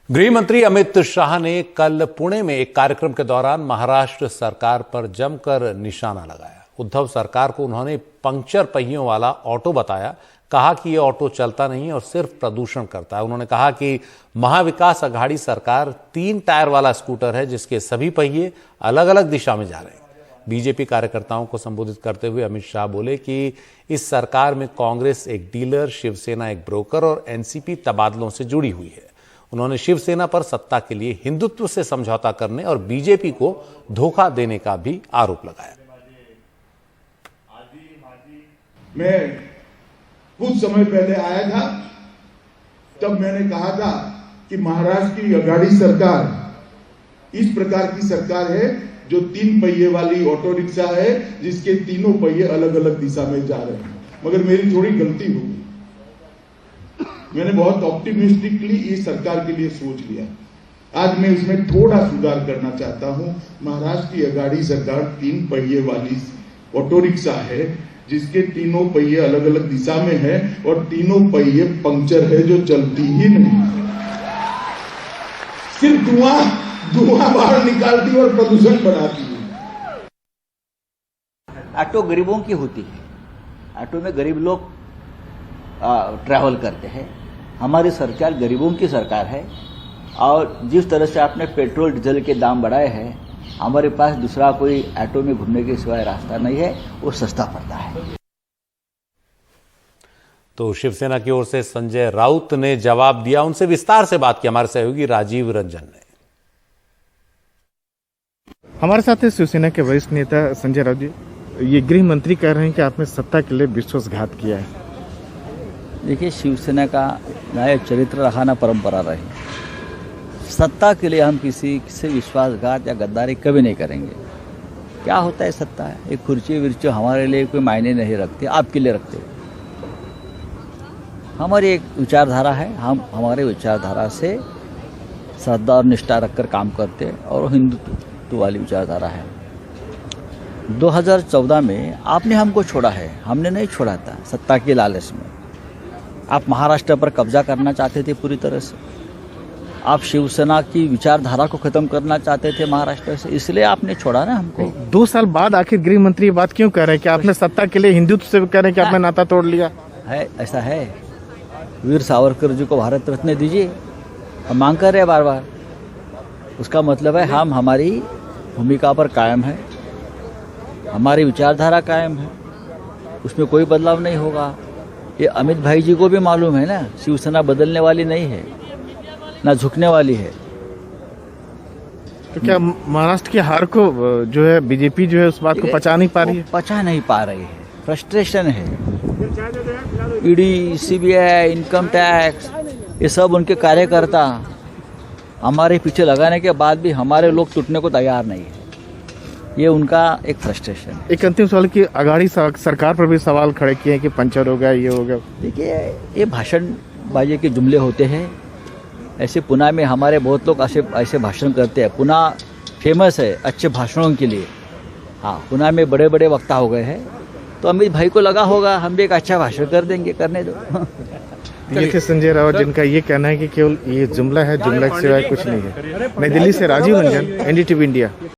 गृह मंत्री अमित शाह ने कल पुणे में एक कार्यक्रम के दौरान महाराष्ट्र सरकार पर जमकर निशाना लगाया। उद्धव सरकार को उन्होंने पंक्चर पहियों वाला ऑटो बताया। कहा कि यह ऑटो चलता नहीं और सिर्फ प्रदूषण करता है। उन्होंने कहा कि महाविकास अघाड़ी सरकार 3 टायर वाला स्कूटर है जिसके सभी पहिए अलग अलग दिशा में जा रहे हैं। बीजेपी कार्यकर्ताओं को संबोधित करते हुए अमित शाह बोले कि इस सरकार में कांग्रेस एक डीलर, शिवसेना एक ब्रोकर और एनसीपी तबादलों से जुड़ी हुई है। उन्होंने शिवसेना पर सत्ता के लिए हिंदुत्व से समझौता करने और बीजेपी को धोखा देने का भी आरोप लगाया। मैं कुछ समय पहले आया था, तब मैंने कहा था कि महाराष्ट्र की अघाड़ी सरकार इस प्रकार की सरकार है जो 3 पहिए वाली ऑटो रिक्शा है जिसके तीनों पहिए अलग अलग दिशा में जा रहे हैं। मगर मेरी थोड़ी गलती हो गई, मैंने बहुत ऑप्टिमिस्टिकली इस सरकार के लिए सोच लिया। आज मैं इसमें थोड़ा सुधार करना चाहता हूं। महाराष्ट्र की अघाड़ी सरकार 3 पहिए वाली ऑटो रिक्शा है जिसके तीनों पहिए अलग अलग दिशा में है और तीनों पहिए पंक्चर है जो चलती ही नहीं, सिर्फ धुआं बाहर निकालती और प्रदूषण बढ़ाती है। ऑटो गरीबों की होती है, ऑटो में गरीब लोग ट्रैवल करते हैं। हमारी सरकार गरीबों की सरकार है और जिस तरह से आपने पेट्रोल डीजल के दाम बढ़ाए हैं, हमारे पास दूसरा कोई ऑटो में घूमने के सिवाय रास्ता नहीं है, वो सस्ता पड़ता है। तो शिवसेना की ओर से संजय राउत ने जवाब दिया। उनसे विस्तार से बात की हमारे सहयोगी राजीव रंजन ने। हमारे साथ है शिवसेना के वरिष्ठ नेता संजय राउत जी। ये गृह मंत्री कह रहे हैं कि आपने सत्ता के लिए विश्वासघात किया है। देखिए, शिवसेना का नया चरित्र रहा ना परंपरा रही। सत्ता के लिए हम किसी से विश्वासघात या गद्दारी कभी नहीं करेंगे। क्या होता है सत्ता है, एक कुर्सी विर्ची हमारे लिए कोई मायने नहीं रखते, आपके लिए रखते। हमारी एक विचारधारा है, हम हमारे विचारधारा से श्रद्धा और निष्ठा रखकर काम करते और हिंदुत्व वाली विचारधारा है। 2014 में आपने हमको छोड़ा है, हमने नहीं छोड़ा था सत्ता के लालच में। आप महाराष्ट्र पर कब्जा करना चाहते थे पूरी तरह से, आप शिवसेना की विचारधारा को खत्म करना चाहते थे महाराष्ट्र से, इसलिए आपने छोड़ा ना हमको। 2 साल बाद आखिर गृह मंत्री ये बात क्यों कह रहे हैं कि आपने सत्ता के लिए हिंदुत्व से कह रहे हैं कि आपने नाता तोड़ लिया है? ऐसा है, वीर सावरकर जी को भारत रत्न दीजिए, हम मांग कर रहे हैं बार बार। उसका मतलब है हम हमारी भूमिका पर कायम है, हमारी विचारधारा कायम है, उसमें कोई बदलाव नहीं होगा। ये अमित भाई जी को भी मालूम है ना, शिवसेना बदलने वाली नहीं है, ना झुकने वाली है। तो क्या महाराष्ट्र की हार को जो है बीजेपी जो है उस बात को पचा नहीं पा रही है? पचा नहीं पा रही है, फ्रस्ट्रेशन है। ईडी, सीबीआई, इनकम टैक्स, ये सब उनके कार्यकर्ता हमारे पीछे लगाने के बाद भी हमारे लोग टूटने को तैयार नहीं है। ये उनका एक फ्रस्ट्रेशन है। एक अंतिम सवाल की अघाड़ी सरकार पर भी सवाल खड़े किए हैं कि पंचर हो गया, ये हो गया। देखिए, ये भाषणबाजी के जुमले होते हैं। ऐसे पुणे में हमारे बहुत लोग ऐसे भाषण करते हैं। पुणे फेमस है अच्छे भाषणों के लिए। हाँ, पुणे में बड़े बड़े वक्ता हो गए हैं, तो अमित भाई को लगा होगा हम भी एक अच्छा भाषण कर देंगे, करने दो। ये थे संजय राउत जिनका ये कहना है कि केवल ये जुमला है, जुमला के सिवाय कुछ नहीं है। नई दिल्ली से राजीव रंजन, एनडीटीवी इंडिया।